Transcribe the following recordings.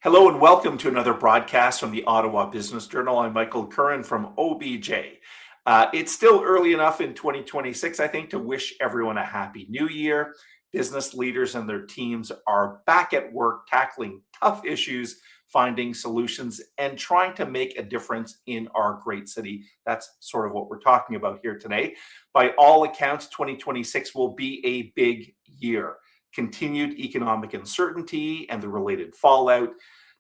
Hello and welcome to another broadcast from the Ottawa Business Journal. I'm Michael Curran from OBJ. It's still early enough in 2026, I think, to wish everyone a happy new year. Business leaders and their teams are back at work tackling tough issues, finding solutions, and trying to make a difference in our great city. That's sort of what we're talking about here today. By all accounts, 2026 will be a big year. Continued economic uncertainty and the related fallout,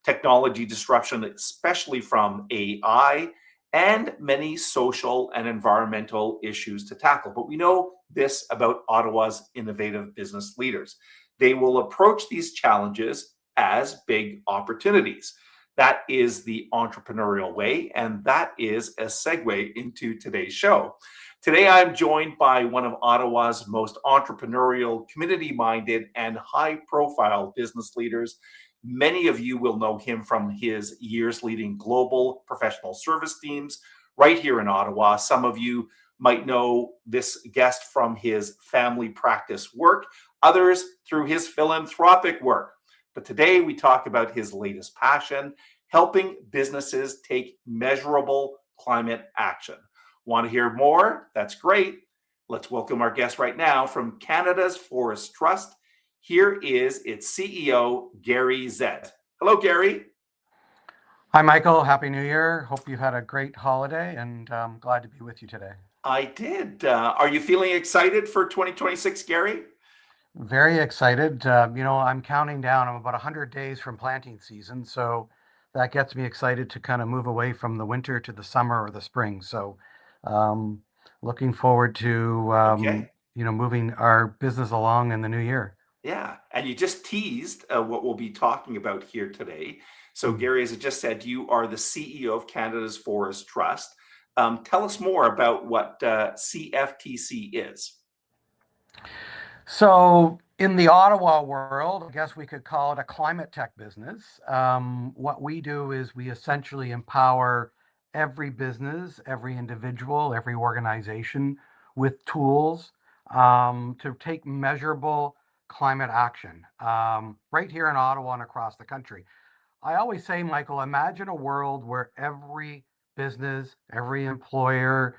technology disruption, especially from AI, and many social and environmental issues to tackle. But we know this about Ottawa's innovative business leaders. They will approach these challenges as big opportunities. That is the entrepreneurial way, and that is a segue into today's show. Today, I'm joined by one of Ottawa's most entrepreneurial, community minded, and high profile business leaders. Many of you will know him from his years leading global professional service teams right here in Ottawa. Some of you might know this guest from his family practice work, others through his philanthropic work. But today we talk about his latest passion, helping businesses take measurable climate action. Want to hear more? That's great. Let's welcome our guest right now from Canada's Forest Trust. Here is its CEO, Gary Zed. Hello, Gary. Hi, Michael. Happy New Year. Hope you had a great holiday, and I'm glad to be with you today. I did. Are you feeling excited for 2026, Gary? Very excited. I'm counting down. I'm about 100 days from planting season, so that gets me excited to kind of move away from the winter to the summer or the spring. So, looking forward to Okay. moving our business along in the new year. Yeah. And you just teased what we'll be talking about here today. So, Mm. Gary, as I just said, you are the CEO of Canada's Forest Trust. Tell us more about what CFTC is. So in the Ottawa world, I guess we could call it a climate tech business. What we do is we essentially empower every business, every individual, every organization with tools to take measurable climate action right here in Ottawa and across the country. I always say, Michael, imagine a world where every business, every employer,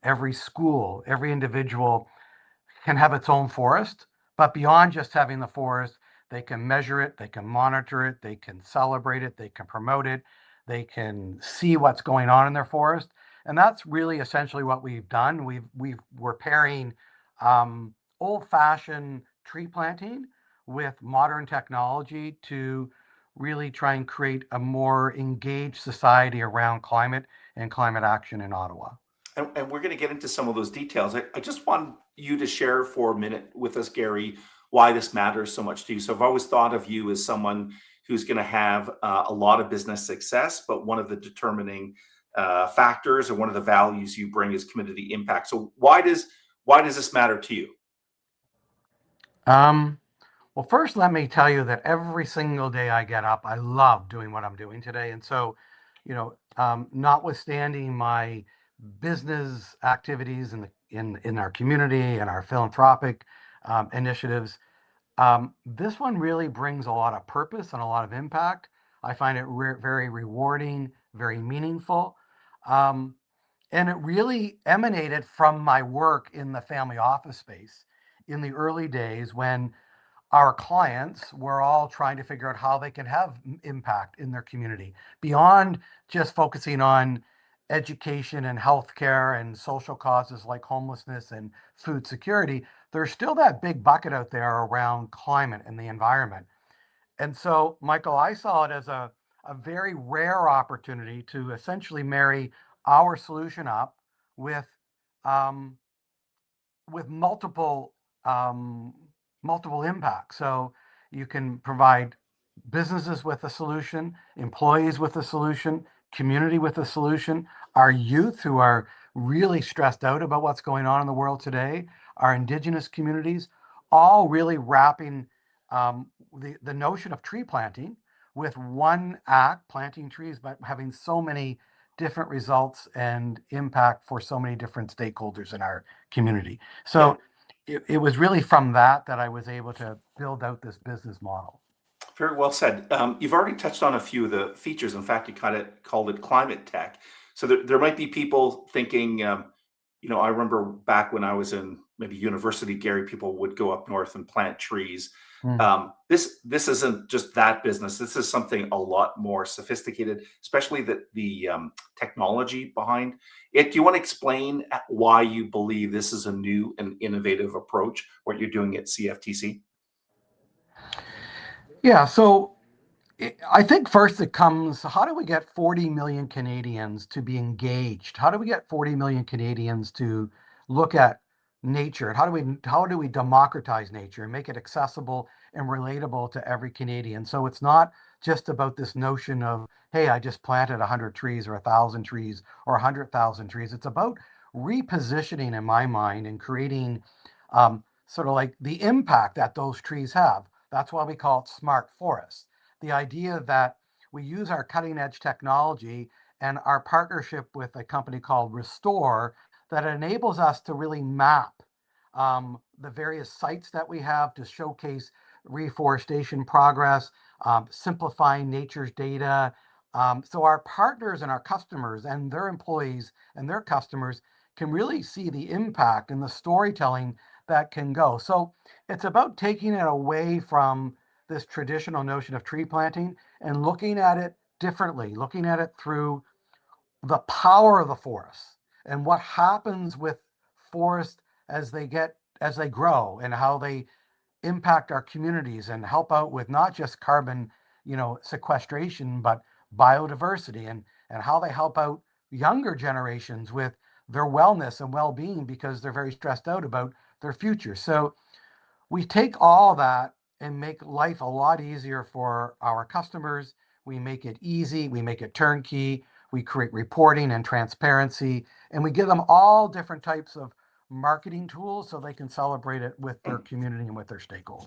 every school, every individual can have its own forest, but beyond just having the forest, they can measure it, they can monitor it, they can celebrate it, they can promote it, they can see what's going on in their forest. And that's really essentially what we've done. We're pairing old-fashioned tree planting with modern technology to really try and create a more engaged society around climate and climate action in Ottawa. And we're going to get into some of those details. I just want you to share for a minute with us, Gary, why this matters so much to you. So I've always thought of you as someone who's going to have a lot of business success, but one of the determining factors or one of the values you bring is community impact. So why does this matter to you? Well, first, let me tell you that every single day I get up, I love doing what I'm doing today. And so, notwithstanding my business activities in our community and our philanthropic initiatives, this one really brings a lot of purpose and a lot of impact. I find it very rewarding, very meaningful. Um, and it really emanated from my work in the family office space in the early days when our clients were all trying to figure out how they can have impact in their community beyond just focusing on education and healthcare and social causes like homelessness and food security. There's still that big bucket out there around climate and the environment. And so, Michael, I saw it as a very rare opportunity to essentially marry our solution up with um, with um, multiple impacts. So you can provide businesses with a solution, employees with a solution, community with a solution, our youth who are really stressed out about what's going on in the world today, our indigenous communities, all really wrapping the notion of tree planting with one act, planting trees, but having so many different results and impact for so many different stakeholders in our community. Yeah. So it was really from that I was able to build out this business model. Very well said. You've already touched on a few of the features. In fact, you kind of called it climate tech. So there might be people thinking, I remember back when I was in maybe university, Gary, people would go up north and plant trees. Mm. This isn't just that business. This is something a lot more sophisticated, especially the technology behind it. Do you want to explain why you believe this is a new and innovative approach, what you're doing at CFTC? Yeah, so I think first it comes, how do we get 40 million Canadians to be engaged? How do we get 40 million Canadians to look at nature? And how do we democratize nature and make it accessible and relatable to every Canadian? So it's not just about this notion of, hey, I just planted 100 trees or 1,000 trees or 100,000 trees. It's about repositioning in my mind and creating sort of like the impact that those trees have. That's why we call it smart forests. The idea that we use our cutting edge technology and our partnership with a company called Restore that enables us to really map the various sites that we have to showcase reforestation progress, simplifying nature's data. So our partners and our customers and their employees and their customers can really see the impact and the storytelling that can go. So it's about taking it away from this traditional notion of tree planting and looking at it differently, looking at it through the power of the forest and what happens with forests as they grow and how they impact our communities and help out with not just carbon, sequestration, but biodiversity and how they help out younger generations with their wellness and well-being because they're very stressed out about their future. So we take all that and make life a lot easier for our customers. We make it easy, we make it turnkey, we create reporting and transparency, and we give them all different types of marketing tools so they can celebrate it with their community and with their stakeholders.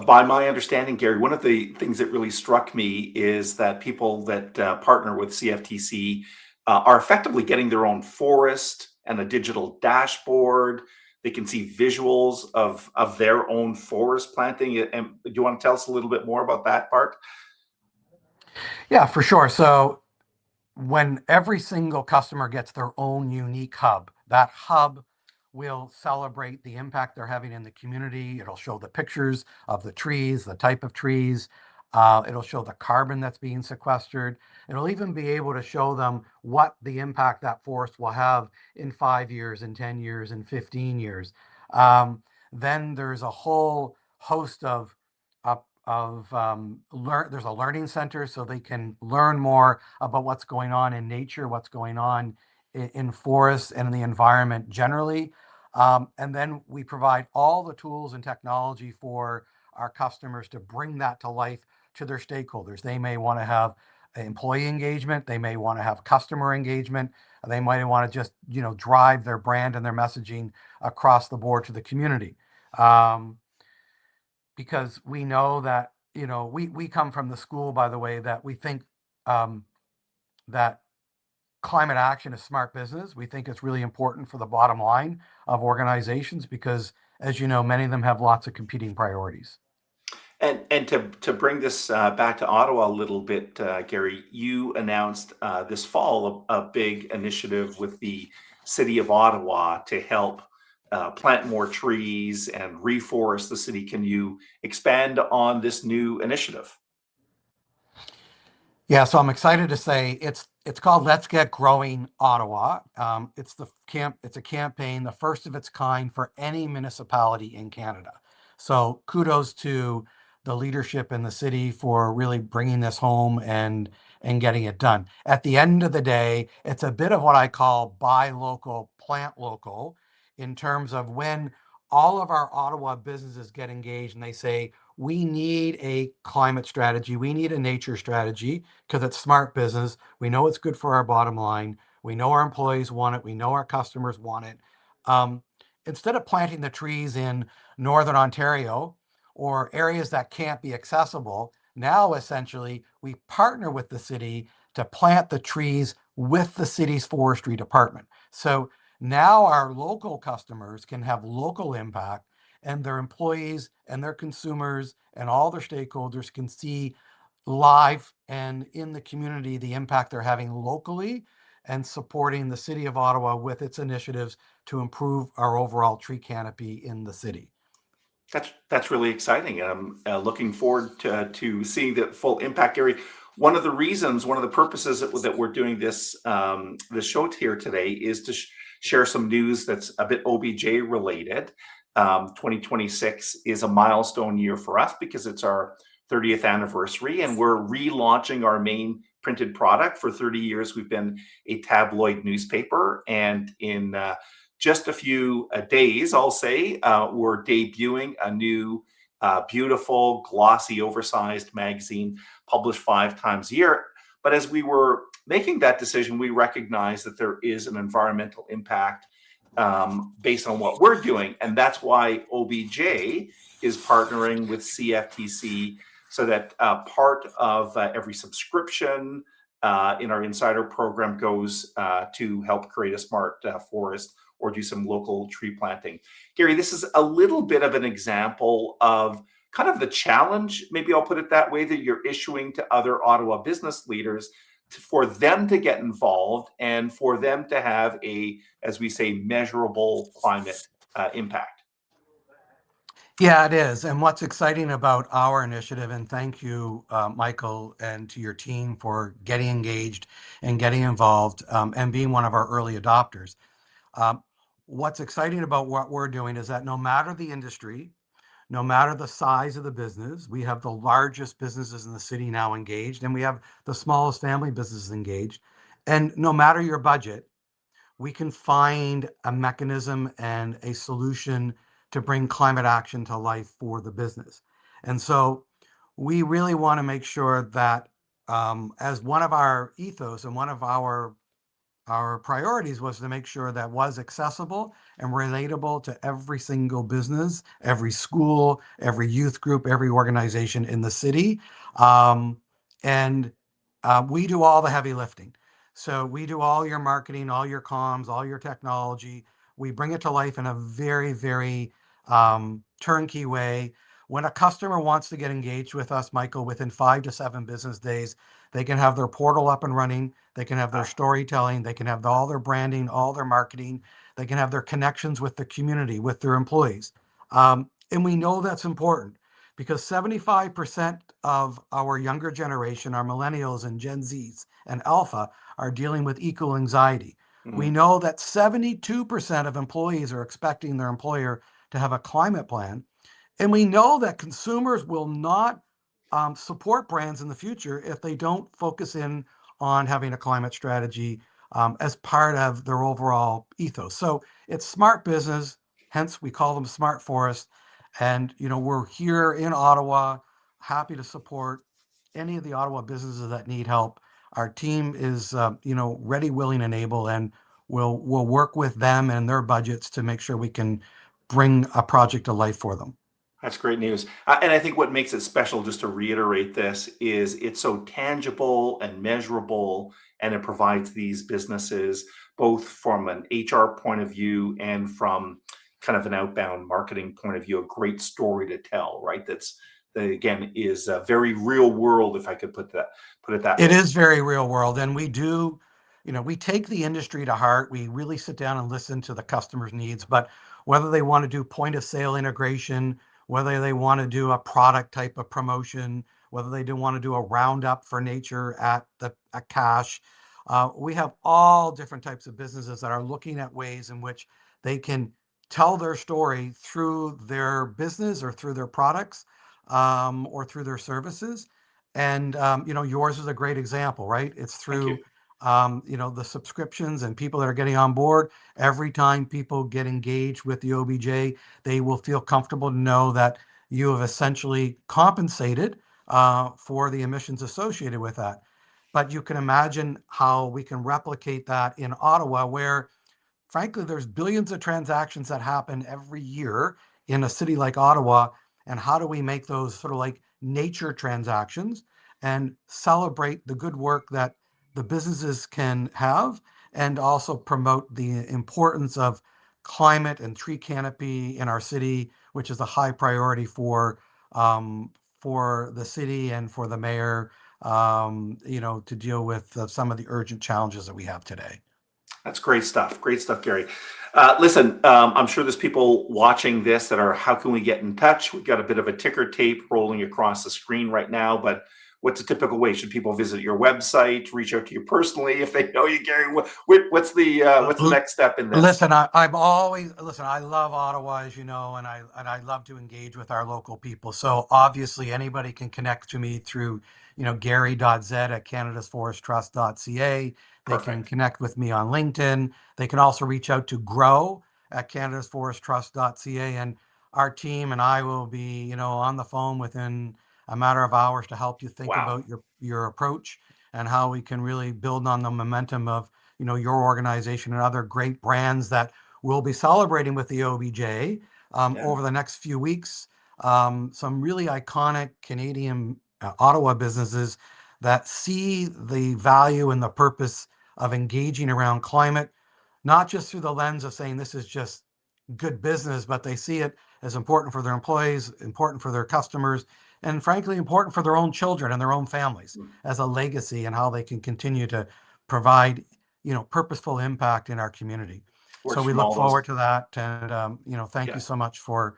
By my understanding, Gary, one of the things that really struck me is that people that partner with CFTC are effectively getting their own forest and a digital dashboard. They can see visuals of their own forest planting. And do you want to tell us a little bit more about that part? Yeah, for sure. So when every single customer gets their own unique hub, that hub will celebrate the impact they're having in the community. It'll show the pictures of the trees, the type of trees. It'll show the carbon that's being sequestered. It'll even be able to show them what the impact that forest will have in 5 years, in 10 years, in 15 years. Then there's a whole host there's a learning center so they can learn more about what's going on in nature, what's going on in forests and in the environment generally. And then we provide all the tools and technology for our customers to bring that to life to their stakeholders. They may want to have employee engagement, they may want to have customer engagement, they might want to just drive their brand and their messaging across the board to the community. Because we know that we come from the school, by the way, that we think that climate action is smart business. We think it's really important for the bottom line of organizations because, as you know, many of them have lots of competing priorities. And to bring this back to Ottawa a little bit, Gary, you announced this fall a big initiative with the City of Ottawa to help plant more trees and reforest the city. Can you expand on this new initiative? Yeah, so I'm excited to say it's called Let's Get Growing Ottawa. It's a campaign, the first of its kind for any municipality in Canada. So kudos to the leadership in the city for really bringing this home and getting it done. At the end of the day, it's a bit of what I call buy local, plant local, in terms of when all of our Ottawa businesses get engaged and they say, we need a climate strategy, we need a nature strategy because it's smart business. We know it's good for our bottom line. We know our employees want it. We know our customers want it. Um, Instead of planting the trees in Northern Ontario or areas that can't be accessible, now essentially we partner with the city to plant the trees with the city's forestry department. So now our local customers can have local impact and their employees and their consumers and all their stakeholders can see live and in the community the impact they're having locally and supporting the City of Ottawa with its initiatives to improve our overall tree canopy in the city. That's really exciting. I'm looking forward to seeing the full impact, Gary. One of the reasons, one of the purposes that we're doing this show here today is to share some news that's a bit OBJ related. 2026 is a milestone year for us because it's our 30th anniversary, and we're relaunching our main printed product. For 30 years, we've been a tabloid newspaper, and in just a few days, I'll say, we're debuting a new, beautiful, glossy, oversized magazine published 5 times a year. But as we were making that decision, we recognized that there is an environmental impact based on what we're doing. And that's why OBJ is partnering with CFTC so that part of every subscription in our insider program goes to help create a smart forest or do some local tree planting. Gary, this is a little bit of an example of kind of the challenge, maybe I'll put it that way, that you're issuing to other Ottawa business leaders for them to get involved and for them to have a, as we say, measurable climate impact. Yeah, it is. And what's exciting about our initiative, and thank you, Michael, and to your team for getting engaged and getting involved and being one of our early adopters. What's exciting about what we're doing is that no matter the industry, no matter the size of the business, we have the largest businesses in the city now engaged, and we have the smallest family businesses engaged. And no matter your budget, we can find a mechanism and a solution to bring climate action to life for the business. And so we really want to make sure that as one of our ethos and one of our priorities was to make sure that was accessible and relatable to every single business, every school, every youth group, every organization in the city. And we do all the heavy lifting. So we do all your marketing, all your comms, all your technology. We bring it to life in a very, very turnkey way. When a customer wants to get engaged with us, Michael, within 5 to 7 business days, they can have their portal up and running. They can have their storytelling. They can have all their branding, all their marketing. They can have their connections with the community, with their employees. And we know that's important because 75% of our younger generation, our millennials and Gen Zs and Alpha, are dealing with eco anxiety. We know that 72% of employees are expecting their employer to have a climate plan. And we know that consumers will not support brands in the future if they don't focus in on having a climate strategy as part of their overall ethos. So it's smart business, hence we call them smart forest. And, we're here in Ottawa, happy to support any of the Ottawa businesses that need help. Our team is, ready, willing, and able, and we'll work with them and their budgets to make sure we can bring a project to life for them. That's great news. And I think what makes it special, just to reiterate this, is it's so tangible and measurable, and it provides these businesses, both from an HR point of view and from kind of an outbound marketing point of view, a great story to tell, right? That again is very real world, if I could put it that It way. is very real world. And we do, we take the industry to heart. We really sit down and listen to the customer's needs, but whether they want to do point of sale integration, whether they want to do a product type of promotion, whether they do want to do a roundup for nature at cash. We have all different types of businesses that are looking at ways in which they can tell their story through their business or through their products or through their services. And, yours is a great example, right? It's Thank you. through, the subscriptions and people that are getting on board. Every time people get engaged with the OBJ, they will feel comfortable to know that you have essentially compensated for the emissions associated with that. But you can imagine how we can replicate that in Ottawa, where frankly, there's billions of transactions that happen every year in a city like Ottawa. And how do we make those sort of like nature transactions and celebrate the good work that the businesses can have and also promote the importance of climate and tree canopy in our city which is a high priority for the city and for the mayor, to deal with some of the urgent challenges that we have today. That's great stuff. Great stuff, Gary. Listen, I'm sure there's people watching this that are, how can we get in touch? We've got a bit of a ticker tape rolling across the screen right now, but what's a typical way? Should people visit your website, reach out to you personally if they know you, Gary? What's the next step in this? Listen, I love Ottawa, as you know, and I love to engage with our local people. So obviously anybody can connect to me through, Gary.Zed at canadasforesttrust.ca. They can connect with me on LinkedIn. They can also reach out to grow at canadasforesttrust.ca, and our team and I will be, on the phone within a matter of hours to help you think about your approach and how we can really build on the momentum of, your organization and other great brands that we'll be celebrating with the OBJ over the next few weeks. Some really iconic Canadian Ottawa businesses that see the value and the purpose of engaging around climate, not just through the lens of saying this is just good business, but they see it as important for their employees, important for their customers, and frankly, important for their own children and their own families as a legacy, and how they can continue to provide, purposeful impact in our community. So we look forward to that. And, thank you so much for,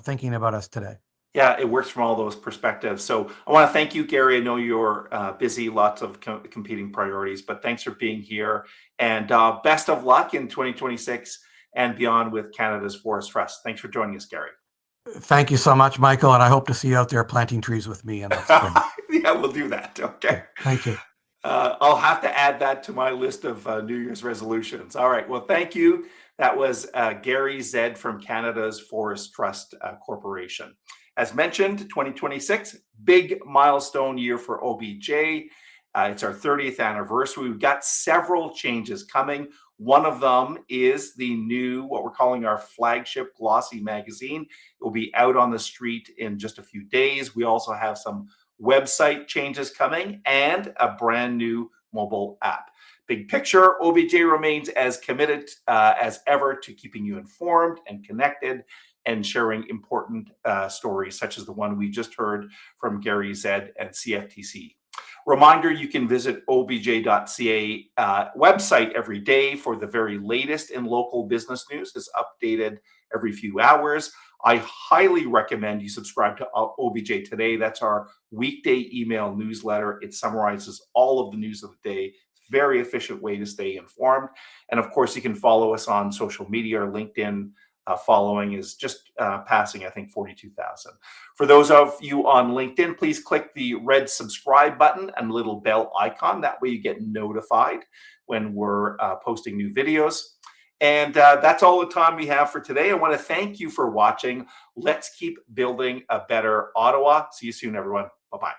thinking about us today. Yeah, it works from all those perspectives. So I want to thank you, Gary. I know you're busy, lots of competing priorities, but thanks for being here. And best of luck in 2026 and beyond with Canada's Forest Trust. Thanks for joining us, Gary. Thank you so much, Michael. And I hope to see you out there planting trees with me in the spring. Yeah, we'll do that. Okay. Thank you. I'll have to add that to my list of New Year's resolutions. All right. Well, thank you. That was Gary Zed from Canada's Forest Trust Corporation. As mentioned, 2026, big milestone year for OBJ. It's our 30th anniversary. We've got several changes coming. One of them is the new, what we're calling our flagship glossy magazine. It will be out on the street in just a few days. We also have some website changes coming and a brand new mobile app. Big picture, OBJ remains as committed as ever to keeping you informed and connected and sharing important stories such as the one we just heard from Gary Zed and CFTC. Reminder, you can visit obj.ca website every day for the very latest in local business news. It's updated every few hours. I highly recommend you subscribe to OBJ Today. That's our weekday email newsletter. It summarizes all of the news of the day. Very efficient way to stay informed. And of course, you can follow us on social media or LinkedIn. Following is just passing, I think, 42,000. For those of you on LinkedIn, please click the red subscribe button and little bell icon. That way you get notified when we're posting new videos. And that's all the time we have for today. I want to thank you for watching. Let's keep building a better Ottawa. See you soon, everyone. Bye-bye.